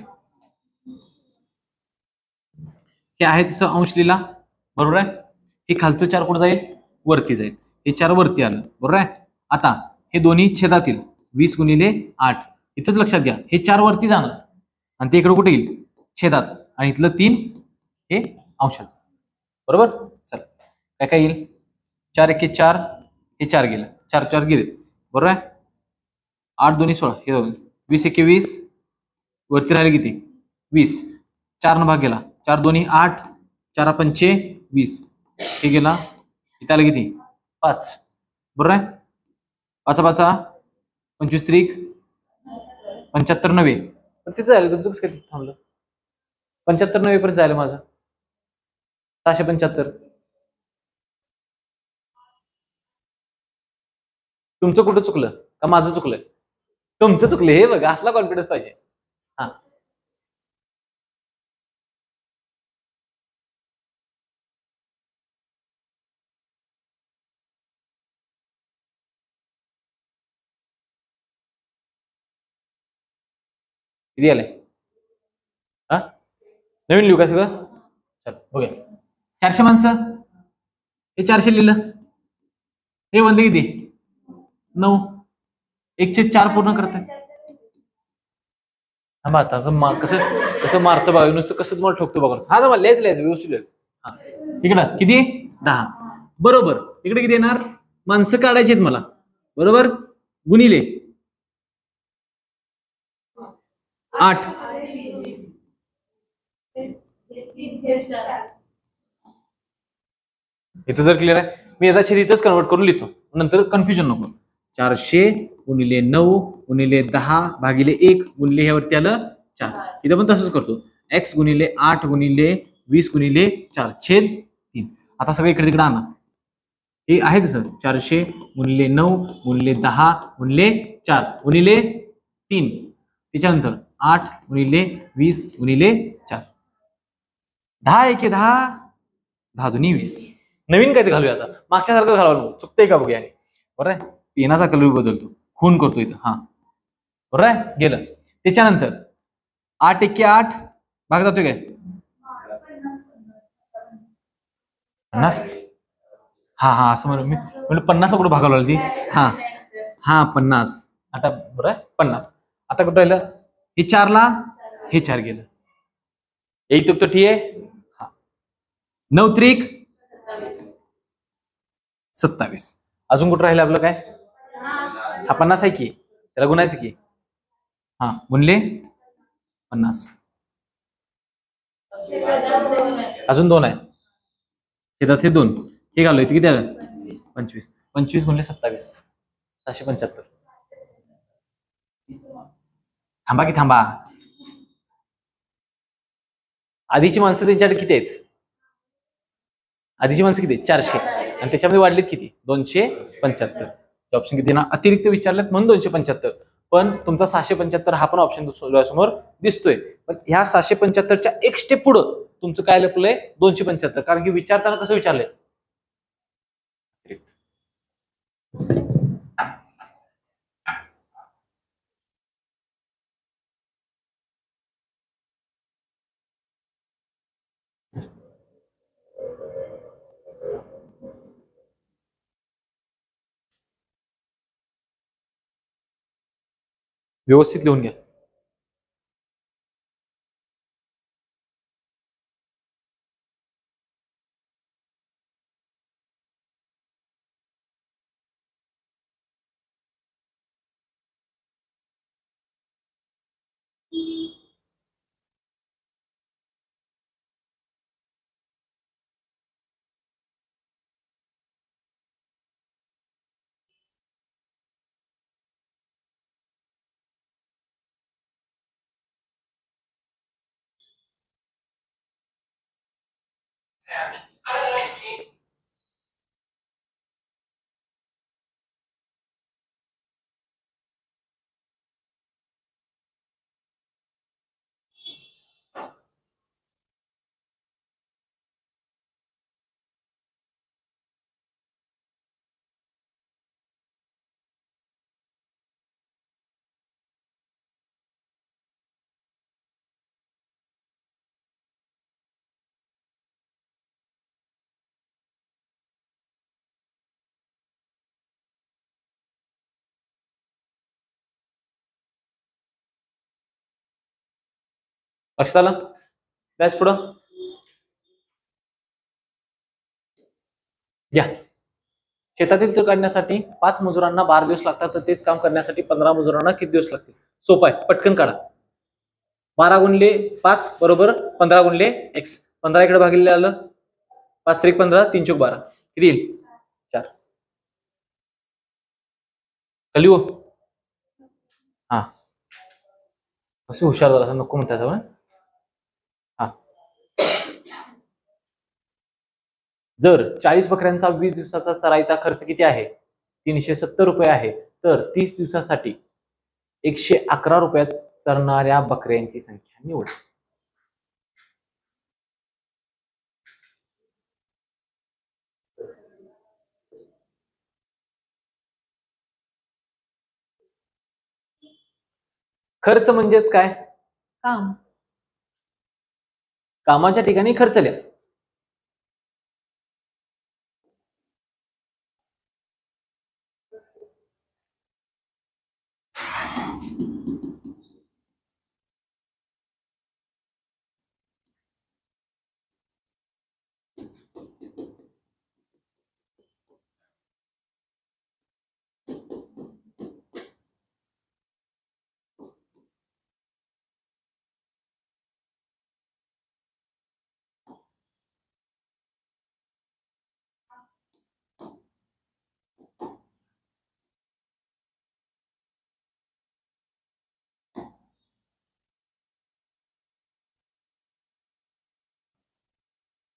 हे आहे तसं अंश लिहिला बरोबर आहे. हे खालचं 4 कुठं जाईल वरती जाईल. हे 4 वरती आलं बरोबर आहे. आता हे दोन्ही छेदातील 20 गुणिले 8 इथंच लक्षात घ्या हे 4 वरती जाणार आणि ते इकडे कुठे येईल छेदात आणि इथलं 3 हे अंशात बरोबर. चल काय काय येईल 4 1 4 हे 4 गेलं 4 4 गेले बरोबर आहे. 8 2 16 हे 20 1 20 वरती राहिले किती 20 4 न भाग गेला 4 2 8 4 5 20 हे गेला इथं आलं किती 5 बरोबर आहे. 5 5 25 त्रिक 75 90 पण तिथं जायला तुमचं कसं काय थांबलं 75 90 पर्यंत जायला माझं 675. तुमचं कुठं चुकलं का माझं चुकलं तुमचं चुकलं हे बघा असला कॉन्फिडन्स पाहिजे. हा किती आलंय हा नवीन लिहू का सगळं. चल बघूया 400 माणसं हे 400 लिहिलं हे बनले किती 9 1/4 पूर्ण करताय. हा आता कसं कसं मारतं बघा नुसतं कसं तुम्हाला ठोकतो बघा. हा मला लिहायचं व्यवस्थित लिहायचं. हा इकडं किती 10 बरोबर. इकडे किती येणार माणसं काढायची आहेत मला बरोबर गुणिले 8 इथं जर क्लिअर आहे मी याचा छेद इथंच कन्वर्ट करून लिहितो नंतर कन्फ्युजन नको. 400 गुणिले 9 गुणिले 10 भागिले 1 गुणिले ह्यावरती आलं 4 इथं पण तसंच करतो x गुणिले 8 गुणिले 20 गुणिले 4 छेद 3. आता सगळं इकडे तिकडे आणा हे आहे तसं 400 गुणिले 9 गुणिले 10 गुणिले 4 गुणिले 3 त्याच्यानंतर 8 गुणिले 20 गुणिले 4 10 1 10 10 2 20 नवीन काय ते घालूया आता मागच्या सारखं घालावं चुकतंय का बघूया बरं आहे. पेनाचा कलर बदलतो खून करतो इथं. हा बरोबर आहे गेलं. त्याच्यानंतर 8 1 8 भाग जातोय काय 50. हा हा असं म्हणून मी म्हणजे 50 कुठं भागावं लागली. हा हा 50 आता बरं आहे 50. आता कुठं राहिलं हे 4 ला हे 4 गेलं एक तुक तो ठीक आहे. हा 9 त्रिक 27 अजून कुठं राहिलं आपलं काय हा 50 आहे की त्याला गुणायचं की हा गुणले 50 अजून 2 आहे हे 2 हे घालू इथे किती आलं 25 25 गुणले 27 775. थांबा की थांबा आधीची माणसं त्यांच्याकडे किती आहेत आधीची माणसं किती 400 आणि त्याच्यामध्ये वाढलीत किती 275. ऑप्शन किती ना अतिरिक्त विचारलेत म्हणून 275 पण तुमचा 675 हा पण ऑप्शन समोर दिसतोय. पण ह्या 675च्या एक स्टेप पुढं तुमचं काय लपलंय 275 कारण की विचारताना कसं विचारलंय व्यवस्थित लिहून घ्या. लक्षात आलं? त्याच पुढं या शेतातील तूर काढण्यासाठी 5 मजुरांना 12 दिवस लागतात, तर तेच काम करण्यासाठी 15 मजुरांना किती दिवस लागतील? सोपं आहे, पटकन काढा. 12 गुणिले 5 बरोबर 15 गुणिले x. 15 इकडे भागिले आलं, 5 त्रिक 15, 3 चौक 12, किती येईल? 4. कलिओ हा कसे हुशार झाला, नको म्हणतात. हा जर 40 बकऱ्यांचा 20 दिवसाचा चराईचा खर्च किती आहे? 370 रुपये आहे, तर 30 दिवसासाठी 111 रुपयात चरणाऱ्या बकऱ्यांची संख्या निवड. खर्च म्हणजेच काय? काम. कामाच्या ठिकाणी खर्च लिहा.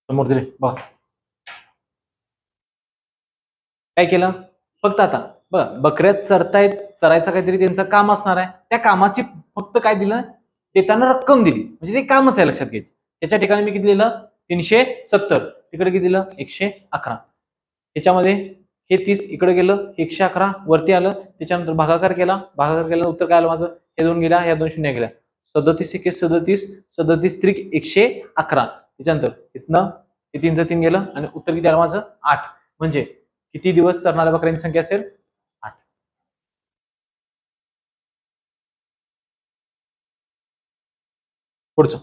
समोर दिले बघा. काय केलं? फक्त आता बघा, बकऱ्यात चरतायत, चरायचं काहीतरी त्यांचं काम असणार आहे, त्या कामाची फक्त काय दिलं? देताना रक्कम दिली, म्हणजे ते कामच आहे, लक्षात घ्यायचं. त्याच्या ठिकाणी मी किती दिलं? 370. तिकडे किती दिलं? 111. त्याच्यामध्ये हे 30 इकडे गेलं, 111 वरती आलं, त्याच्यानंतर भागाकार केला, भागाकार केला, उत्तर काय आलं माझं? हे 2 गेल्या, या 2 शून्य गेल्या, 37 एके 37, 37 त्रिक 111. त्याच्यानंतर इथनं हे 3चं 3 गेलं आणि उत्तर किती आलं माझं? 8. म्हणजे किती दिवस चरणाऱ्या बकऱ्यांची संख्या असेल? 8. पुढचं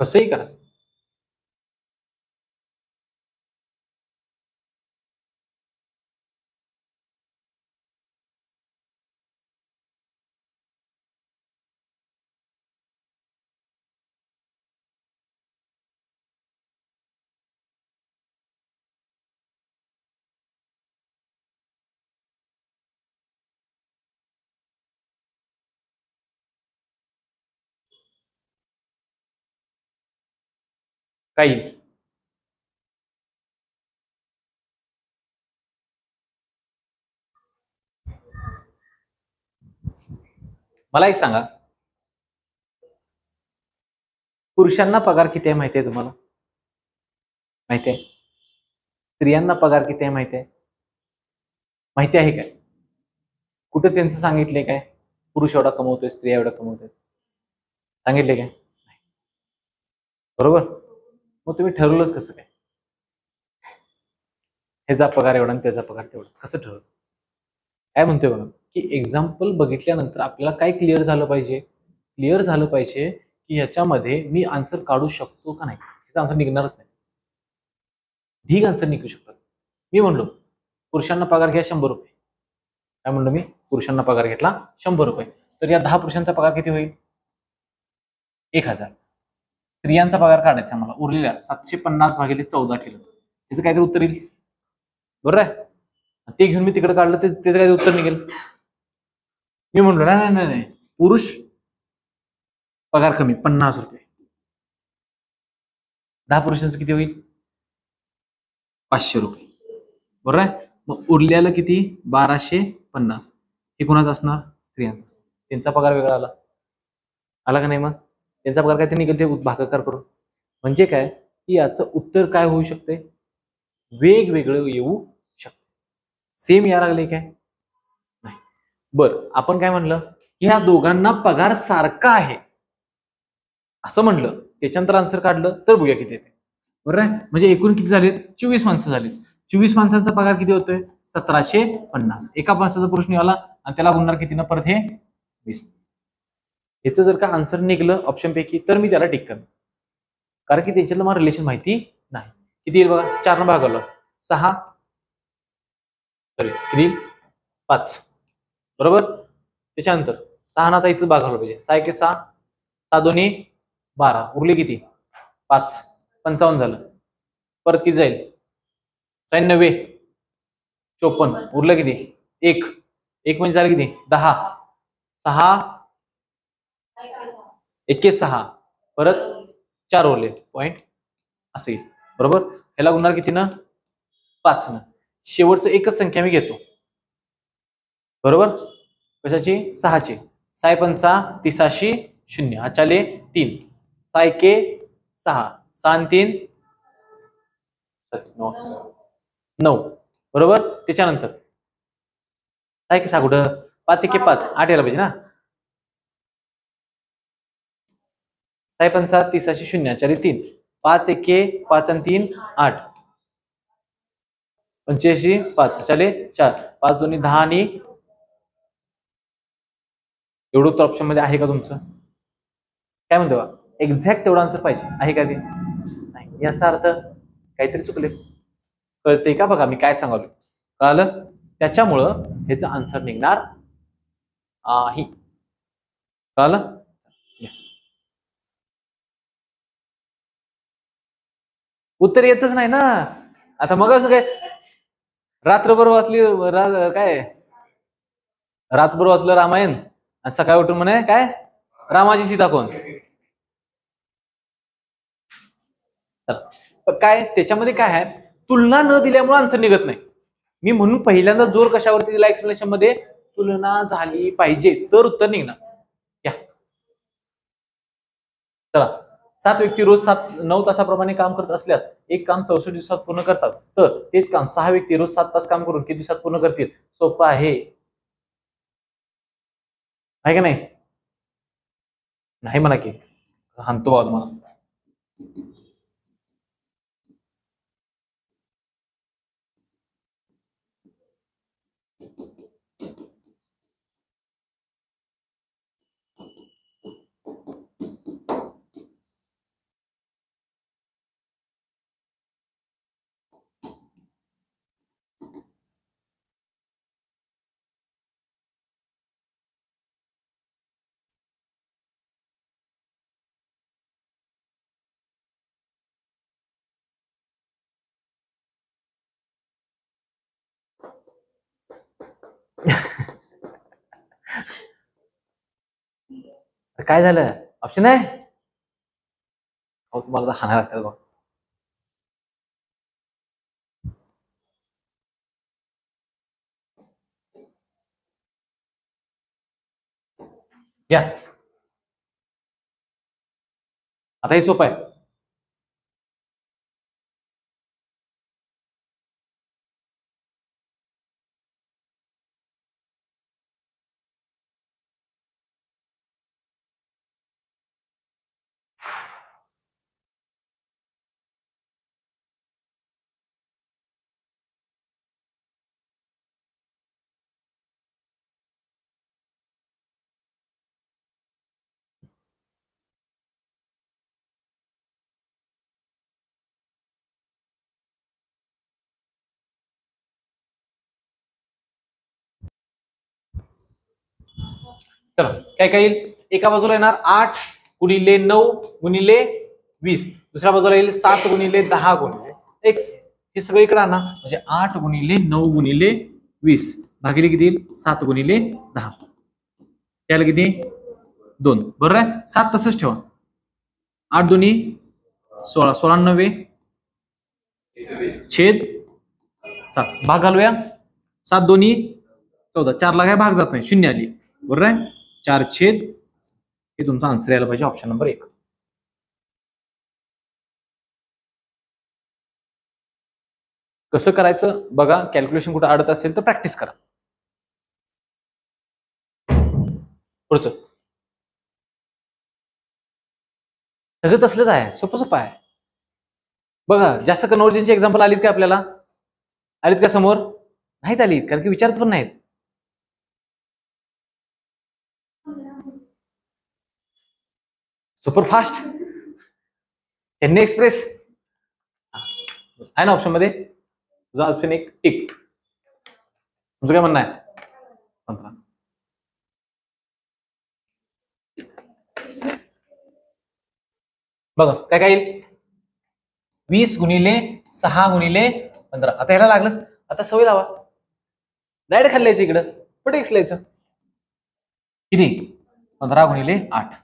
कसंही करा. काही मला एक सांगा, पुरुषांना पगार किती आहे माहिती आहे तुम्हाला? माहिती आहे? स्त्रियांना पगार किती आहे माहिती आहे? माहिती आहे काय? कुठं त्यांचं सांगितलंय काय? पुरुष एवढा कमवतोय, स्त्रिया एवढा कमवतोय, सांगितले काय? बरोबर. मग तुम्ही ठरवलंच कसं काय? ह्याचा पगार एवढा आणि त्याचा पगार तेवढा, कसं ठरवलं? काय म्हणतोय बघा, की एक्झाम्पल बघितल्यानंतर आपल्याला काय क्लिअर झालं पाहिजे? क्लिअर झालं पाहिजे की ह्याच्यामध्ये मी आन्सर काढू शकतो का नाही, त्याचा आन्सर निघणारच नाही. ढीग आन्सर निघू शकतात. मी म्हणलो पुरुषांना पगार घ्या 100 रुपये. काय म्हणलो मी? पुरुषांना पगार घेतला 100 रुपये. तर या 10 पुरुषांचा पगार किती होईल? 1000. स्त्रियांचा पगार काढायचा मला, उरलेल्या 750 भागिले 14 केलं, त्याचं काहीतरी उत्तर येईल. बरोबर आहे. ते घेऊन मी तिकडे काढलं, त्याचं काहीतरी उत्तर निघेल. मी म्हणलो नाही नाही नाही, पुरुष पगार कमी 50 रुपये. 10 पुरुषांचं किती होईल? 500 रुपये. बरोबर आहे. मग उरलेलं किती? 1250. हे कुणाचं असणार? स्त्रियांचं. त्यांचा पगार वेगळा आला का नाही? मग त्यांचा पगार काय ते निघेल ते भागाकार करून. म्हणजे काय की याचं उत्तर काय होऊ शकते? वेगवेगळं येऊ शकते. सेम या लागले काय? नाही. बरं, आपण काय म्हणलं की ह्या दोघांना पगार सारखा आहे असं म्हणलं, त्याच्यानंतर आन्सर काढलं तर बघूया किती येते. बरोबर आहे. म्हणजे एकूण किती झाले? 24 माणसं झाली. 24 माणसांचा पगार किती होतोय? 1750. एका माणसाचा पुरुष निघाला आणि त्याला गुणणार किती ना परत हे 20. ह्याचं जर का आन्सर निघलं ऑप्शन पैकी तर मी त्याला टिक करणार, कारण की त्याच्यातलं मला रिलेशन माहिती नाही. किती येईल बघा? 4 न भागवलं 6, सॉरी किती? 5. बरोबर. त्याच्यानंतर 6 ना आता इथं भागवलं पाहिजे. 6 1 6, 6 2 12, उरले किती? 5. 55 झालं. परत किती जाईल? 90 54, उरलं किती? 1. 1 म्हणजे झालं किती? 10. 6 1 6, परत 4 उरले पॉइंट असं येईल. बरोबर. ह्याला गुणणार किती ना? 5 न. शेवटचं एकच संख्या मी घेतो. बरोबर. कशाची? 6ची. 6 5 30 0, हा चाले 3. 6 1 6, 6 3 9. बरोबर. त्याच्यानंतर 6 1 6 कुठं? 5 1 5, 8 यायला पाहिजे ना. 6 5 30 0, चाले 3. 5 1 5 आणि 3 8, 85 5, चाले 4. 5 2 10 आणि एवढं तर ऑप्शन मध्ये आहे का तुमचं? काय म्हणतो? एक्झॅक्ट तेवढा आन्सर पाहिजे आहे का ते? नाही. याचा अर्थ काहीतरी चुकले. कळते का? बघा मी काय सांगालो. कळालं? त्याच्यामुळं ह्याचं आन्सर निघणार ही. कळालं? उत्तर येतच नाही ना. आता मग असं काय रात्रभर वाचली काय रात्रभर वाचलं रामायण आणि सकाळी उठून म्हणे काय रामाची सीता कोण? काय त्याच्यामध्ये काय आहे? तुलना न दिल्यामुळे आन्सर निघत नाही. मी म्हणून पहिल्यांदा जोर कशावरती दिला एक्सप्लेनेशन मध्ये? तुलना झाली पाहिजे तर उत्तर निघणार. या चला. 7 व्यक्ती रोज 9 तासाप्रमाणे काम करत असल्यास एक काम 64 दिवसात पूर्ण करतात, तर तेच काम 6 व्यक्ती रोज 7 तास काम करून किती दिवसात पूर्ण करतील? सोपं आहे का नाही? नाही म्हणा की हाणतो बाबा मला. काय झालं? ऑप्शन आहे? अहो तुम्हाला तर हाणायला लागतात बघ. या आता हे सोपं आहे. चला काय काय येईल, एका बाजूला येणार 8 गुणिले 9 गुणिले 20, दुसऱ्या बाजूला येईल 7 गुणिले 10 गुणिले x, हे सगळं इकडे आणा, म्हणजे 8 गुणिले 9 गुणिले 20 भागिले किती येईल 7 गुणिले 10, त्याला किती 2, बरोबर आहे. 7 तसंच ठेवा, 8 दोन्ही 16, 16 9 छेद 7, भाग घालूया, 7 दोन्ही 14, 4 ला काय भाग जात नाही, 0 आली, बरोबर आहे. 4 छेद, हे तुमचा आन्सर यायला पाहिजे ऑप्शन नंबर 1. कसं करायचं बघा, कॅल्क्युलेशन कुठं अडत असेल तर प्रॅक्टिस करा. पुढचं सगळं तसलंच आहे, सोपं सोपं आहे. बघा जास्त कन्व्हर्जनचे एक्झाम्पल आलीत का आपल्याला, आलीत का समोर, नाहीत आलीत, कारण की विचारत पण नाहीत. सुपरफास्ट, चेन्नई एक्सप्रेस आहे ना ऑप्शन मध्ये, तुझा ऑप्शन 1 टिक. तुमचं काय म्हणणं आहे? 15. बघा काय काय येईल, 20 गुणिले 6 गुणिले 15. आता ह्याला लागलंच, आता सवय लावा, डायरेक्ट खाल्ल्याचं इकडं पण एक्स लिहायचं, किती 15 गुणिले 8.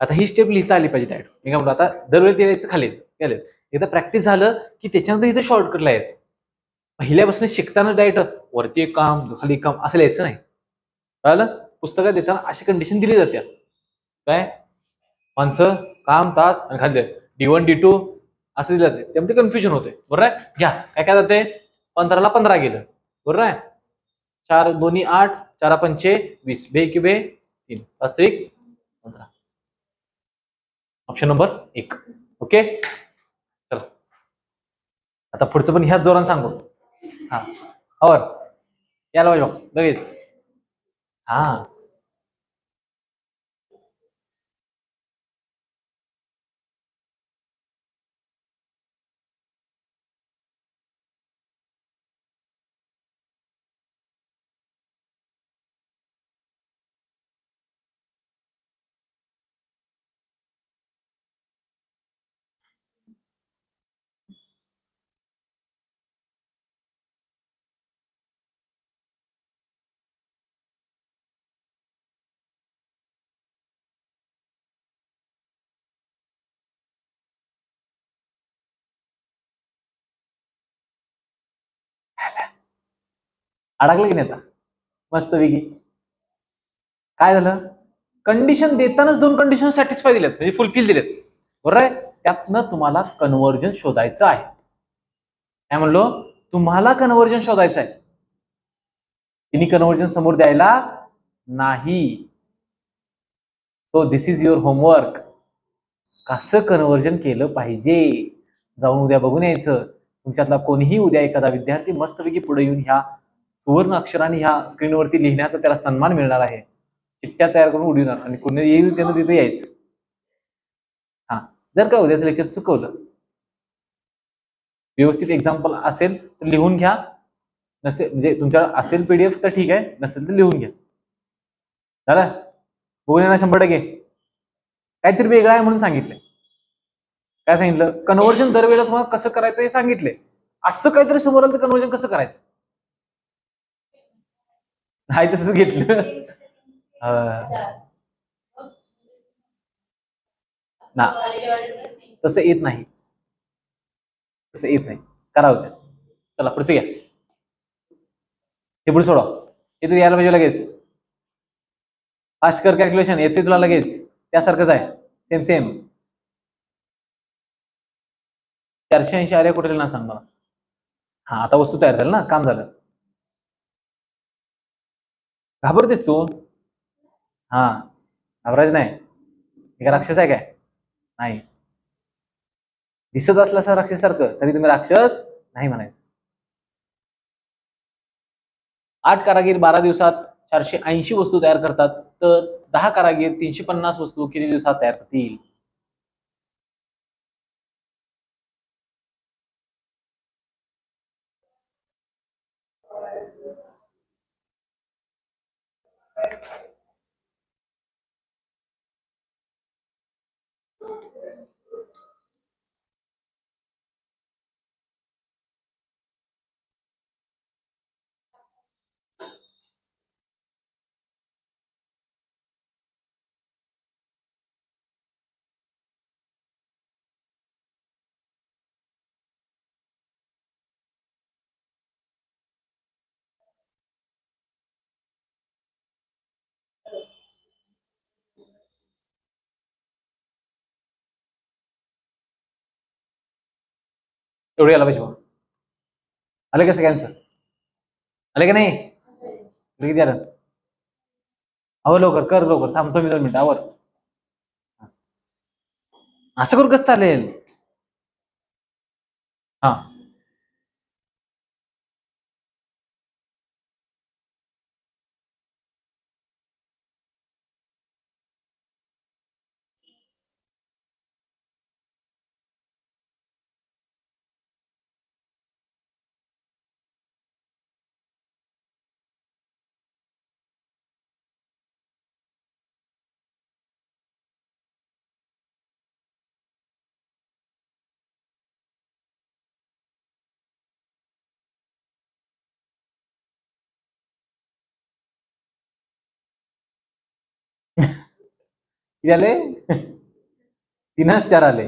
आता ही स्टेप लिहिता आली पाहिजे डायरेक्ट, मी काय म्हणतो आता दरवेळी ते यायचं खाली केलं, एकदा प्रॅक्टिस झालं की त्याच्यानंतर इथं शॉर्टकट लिहायचं. पहिल्यापासून शिकताना डायरेक्ट वरती एक काम खाली काम असं लिहायचं नाही, कळलं. पुस्तकात देताना अशी कंडिशन दिली जाते, काय माणसं काम तास आणि खाद्य D1 D2 असं दिलं जाते, त्यामुळे कन्फ्युजन होते, बरोबर आहे. घ्या काय काय जाते, 15 ला 15 गेलं, बरोबर आहे. 4 दोन्ही 8, 4 पंचे 20, बे की बे 3, 5 3 15, ऑप्शन नंबर 1. ओके चला, आता पुढचं पण ह्याच जोरान सांगू. हा और याला पाहिजे लगेच, हा अडकलं की नाही आता मस्त वेगळी. काय झालं, कंडिशन देतानाच 2 कंडिशन सॅटिस्फाय दिलेत, म्हणजे फुलफिल दिलेत, बरोबर आहे. त्यातनं तुम्हाला कन्व्हर्जन शोधायचं आहे, काय म्हणलो, तुम्हाला कन्व्हर्जन शोधायचं आहे, तिने कन्व्हर्जन समोर द्यायला नाही. So this is your homework, कसं कन्व्हर्जन केलं पाहिजे जाऊन उद्या बघून यायचं. तुमच्यातला कोणीही उद्या एखादा विद्यार्थी मस्तपैकी पुढे येऊन ह्या सुवर्ण अक्षरांनी ह्या स्क्रीनवरती लिहिण्याचा त्याला सन्मान मिळणार आहे, चिठ्ठ्या तयार करून उडविणार, आणि कोणी येईल त्यानं तिथे यायचं. हा जर का उद्याचं लेक्चर चुकवलं, व्यवस्थित एक्झाम्पल असेल तर लिहून घ्या, नसेल म्हणजे तुमच्या असेल पीडीएफ तर ठीक आहे, नसेल तर लिहून घ्या. झालं बघून येणार 100%. काहीतरी वेगळं आहे म्हणून सांगितलंय, काय सांगितलं, कन्व्हर्जन दरवेळेला तुम्हाला कसं करायचं हे सांगितलंय. असं काहीतरी समोर आलं तर कन्व्हर्जन कसं करायचं, नाही तसंच घेतलं ना, तसं येत नाही, तसं येत नाही, करा होत्या. चला पुढचं घ्या, हे पुढे सोडा, हे तू यायला पाहिजे लगेच. फास्ट कर कॅल्क्युलेशन, येते तुला लगेच, त्यासारखंच आहे, सेम सेम. 480 आर्या कुठे ना सांग मला. हा आता वस्तू तयार झाली ना, काम झालं. घाबरतेस तू, हा घाबरायचं नाही, हे काय राक्षस आहे काय, नाही. दिसत असलं असं राक्षस सारखं तरी तुम्ही राक्षस नाही म्हणायचं. 8 कारागीर 12 दिवसात 480 वस्तू तयार करतात, तर 10 कारागीर 350 वस्तू किती दिवसात तयार करतील. एवढे आला पाहिजे बघा. आलं का सगळ्यांचं? आलं का नाही? किती आलं? आवर लवकर, कर लवकर, थांबतो मी 2 मिनिटं. आवर. असं करून कसं चालेल? हा, किती आले? 3-4 आले.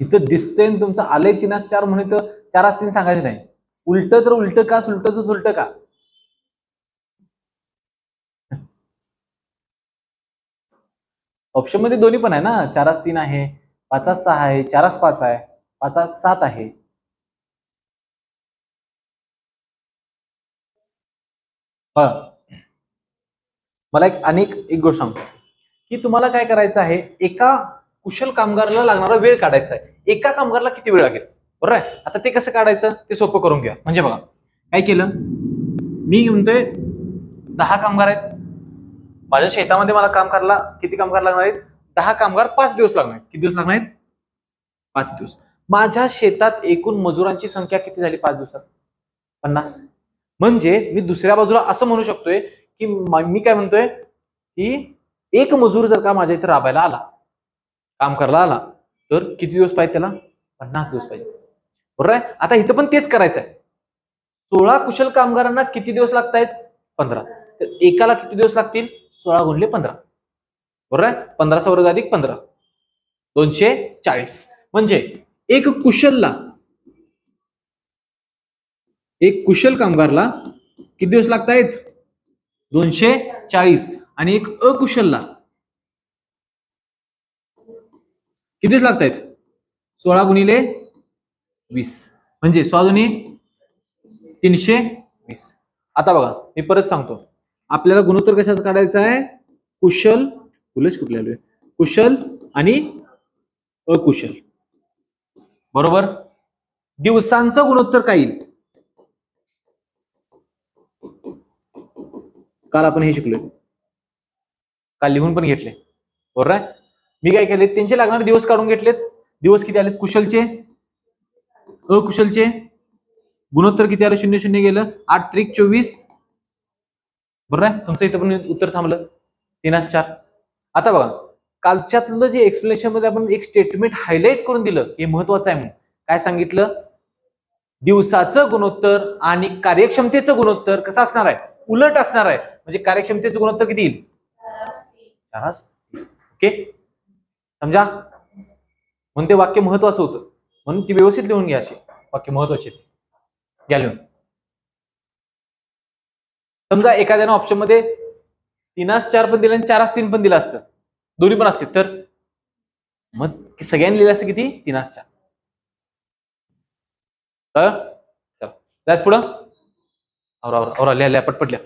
इथं दिसतंय तुमचं आलंय 3-4 म्हणून तर 4-3 सांगायचं नाही. उलट तर उलट का, सुलटच उलट का? ऑप्शन मध्ये दोन्ही पण आहे ना. 4-3 आहे, 5-6 आहे, 4-5 आहे, 5-7 आहे. मला एक गोष्ट सांगतो की तुम्हाला काय करायचं आहे. एका कुशल कामगाराला लागणारा वेळ काढायचा आहे. एका कामगाराला किती वेळ लागेल, बरोबर आहे? आता ते कसं काढायचं ते सोपं करून घ्या. म्हणजे बघा काय केलं मी, म्हणतोय 10 कामगार आहेत माझ्या शेतामध्ये. मला काम करायला किती कामगार लागणार आहेत? 10 कामगार, 5 दिवस लागणार आहेत. किती दिवस लागणार आहेत? 5 दिवस. माझ्या शेतात एकूण मजुरांची संख्या किती झाली 5 दिवसात? 50. म्हणजे मी दुसऱ्या बाजूला असं म्हणू शकतोय की मी काय म्हणतोय की एक मजूर जर का माझ्या इथे राबायला आला, काम करायला आला, तर किती दिवस पाहिजे त्याला? 50 दिवस पाहिजे, बरोबर आहे? आता इथं पण तेच करायचं आहे. 16 कुशल कामगारांना किती दिवस लागत आहेत? 15. तर एकाला किती दिवस लागतील? 16 गुणिले 15, बरोबर आहे? 15चा वर्ग अधिक 15, 240. म्हणजे एक कुशल कामगारला किती दिवस लागत आहेत? 240. आणि एक अकुशलला किती दिवस लागत आहेत? 16 गुणिले 20, म्हणजे 16 दुनी 320. आता बघा मी परत सांगतो, आपल्याला गुणोत्तर कशाचं काढायचं आहे? कुशल आणि अकुशल, बरोबर? दिवसांचं गुणोत्तर काय येईल? काल आपण हे शिकलोय, काल लिहून पण घेतले, बरोबर आहे? मी काय केले, त्यांचे लागणारे दिवस काढून घेतलेत. दिवस किती आलेत कुशलचे, अकुशलचे? गुणोत्तर किती आलं? 0-0 गेलं, 8-3-24, बरोबर आहे? तुमचं इथं पण उत्तर थांबलं 3-4. आता बघा कालच्यातलं जे एक्सप्लेनेशन मध्ये आपण एक स्टेटमेंट हायलाइट करून दिलं, हे महत्वाचं आहे म्हणून. काय सांगितलं? दिवसाचं गुणोत्तर आणि कार्यक्षमतेचं गुणोत्तर कसं असणार आहे? उलट असणार आहे. म्हणजे कार्यक्षमतेचं गुणोत्तर किती येईल? 4. ओके, समजा? म्हणून ते वाक्य महत्वाचं होतं, म्हणून ती व्यवस्थित लिहून घ्या. अशी वाक्य महत्वाचे घ्या लिहून. समजा एखाद्यानं ऑप्शन मध्ये 3-4 पण दिलं आणि 4-3 पण दिलं असतं, दोन्ही पण असतील, तर मग सगळ्यांनी लिहिलं असतं किती? 3-4. चल जायच पुढं. लिहा पटपट लिहा.